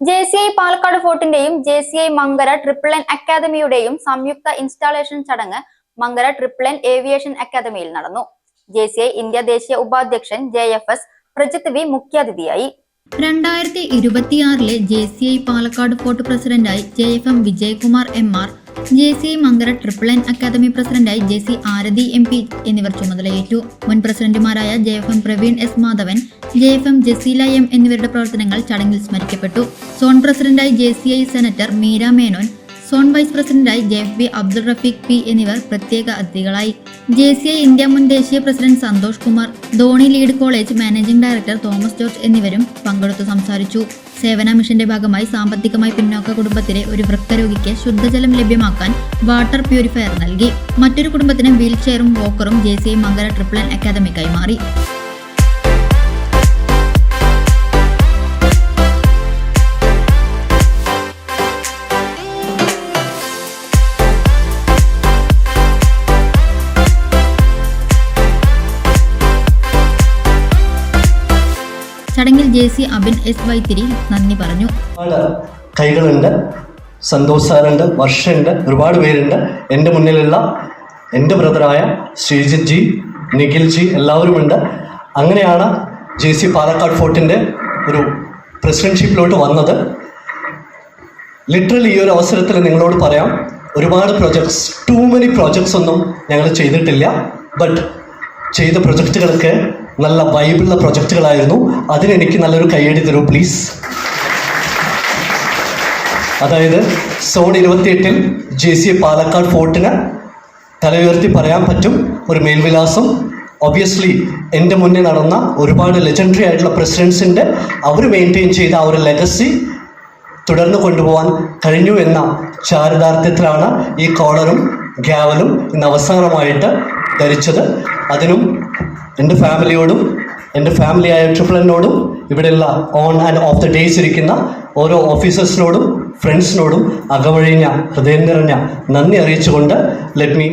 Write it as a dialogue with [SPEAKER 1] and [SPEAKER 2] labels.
[SPEAKER 1] JCI Palakkad ഫോർട്ടിന്റെയും JCI Mankara triple N അക്കാദമിയുടെയും സംയുക്ത ഇൻസ്റ്റാളേഷൻ ചടങ്ങ് മങ്കര ട്രിപ്പിൾ എൻ ഏവിയേഷൻ അക്കാദമിയിൽ നടന്നു. JCI ഇന്ത്യ ദേശീയ ഉപാധ്യക്ഷൻ JFS പ്രജിത്ത് വി മുഖ്യാതിഥിയായി.
[SPEAKER 2] 2026 JCI പാലക്കാട് ഫോർട്ട് പ്രസിഡന്റായി JFM Vijayakumar MR, JCI Mankara triple N academy പ്രസിഡന്റായി JC ആരതി MP എന്നിവർ ചുമതലയേറ്റു. മുൻ പ്രസിഡന്റുമാരായ JFM Praveen S Madhavan, JFM Jaseela M എന്നിവരുടെ പ്രവർത്തനങ്ങൾ ചടങ്ങിൽ സ്മരിക്കപ്പെട്ടു. സോൺ പ്രസിഡന്റായി JCI senator Meera Menon, zone vice പ്രസിഡന്റായി JFB അബ്ദുൾ റഫീഖ് P എന്നിവർ പ്രത്യേക അതിഥികളായി. JCI ഇന്ത്യ മുൻ ദേശീയ president Santhosh Kumar, Dhoni lead college managing director Thomas George എന്നിവരും പങ്കെടുത്തു സംസാരിച്ചു. സേവന മിഷന്റെ ഭാഗമായി സാമ്പത്തികമായി പിന്നോക്ക കുടുംബത്തിലെ ഒരു വൃക്കരോഗിക്ക് ശുദ്ധജലം ലഭ്യമാക്കാൻ വാട്ടർ പ്യൂരിഫയർ നൽകി. മറ്റൊരു കുടുംബത്തിന് വീൽ ചെയറും വോക്കറും JCI Mankara triple N academy കൈമാറി. ചടങ്ങിൽ JC അബിൻ S വൈത്തിരി നന്ദി പറഞ്ഞു.
[SPEAKER 3] കൈകളുണ്ട്, സന്തോഷ് സാറുണ്ട്, വർഷുണ്ട്, ഒരുപാട് പേരുണ്ട്. എൻ്റെ മുന്നിലുള്ള എൻ്റെ ബ്രദറായ ശ്രീജിത്ത് ജി, നിഖിൽ ജി എല്ലാവരുമുണ്ട്. അങ്ങനെയാണ് JC പാലക്കാട് ഫോർട്ടിൻ്റെ ഒരു പ്രസിഡൻഷിപ്പിലോട്ട് വന്നത്. ലിറ്ററലി ഈ ഒരു അവസരത്തിൽ നിങ്ങളോട് പറയാം, ഒരുപാട് പ്രോജക്ട്സ്, ടൂ മെനി പ്രോജക്ട്സ് ഒന്നും ഞങ്ങൾ ചെയ്തിട്ടില്ല. ബട്ട് ചെയ്ത പ്രൊജക്റ്റുകളൊക്കെ നല്ല വൈബിളുള്ള പ്രൊജക്റ്റുകളായിരുന്നു. അതിനെനിക്ക് നല്ലൊരു കയ്യടി തരൂ പ്ലീസ്. അതായത് സോൺ 28 JCI പാലക്കാട് ഫോർട്ടിന് തല ഉയർത്തി പറയാൻ പറ്റും ഒരു മേൽവിലാസം. ഒബ്വിയസ്ലി എൻ്റെ മുന്നേ നടന്ന ഒരുപാട് ലെജൻഡറി ആയിട്ടുള്ള പ്രസിഡൻസിൻ്റെ അവർ മെയിൻറ്റെയിൻ ചെയ്ത ആ ഒരു ലെഗസി തുടർന്ന് കൊണ്ടുപോകാൻ കഴിഞ്ഞു എന്ന ചാരിതാർത്ഥ്യത്തിലാണ് ഈ കോളറും ഗ്യാവലും ഇന്ന് അവസാനമായിട്ട് ധരിച്ചത്. അതിനും എൻ്റെ ഫാമിലിയോടും എൻ്റെ ഫാമിലിയായ ട്രിപ്പിൾ എന്നോടും ഇവിടെയുള്ള on and of the days ഇരിക്കുന്ന ഓരോ ഓഫീസേഴ്സിനോടും ഫ്രണ്ട്സിനോടും അകവഴിഞ്ഞ ഹൃദയം നിറഞ്ഞ നന്ദി അറിയിച്ചുകൊണ്ട് ലെറ്റ് മീ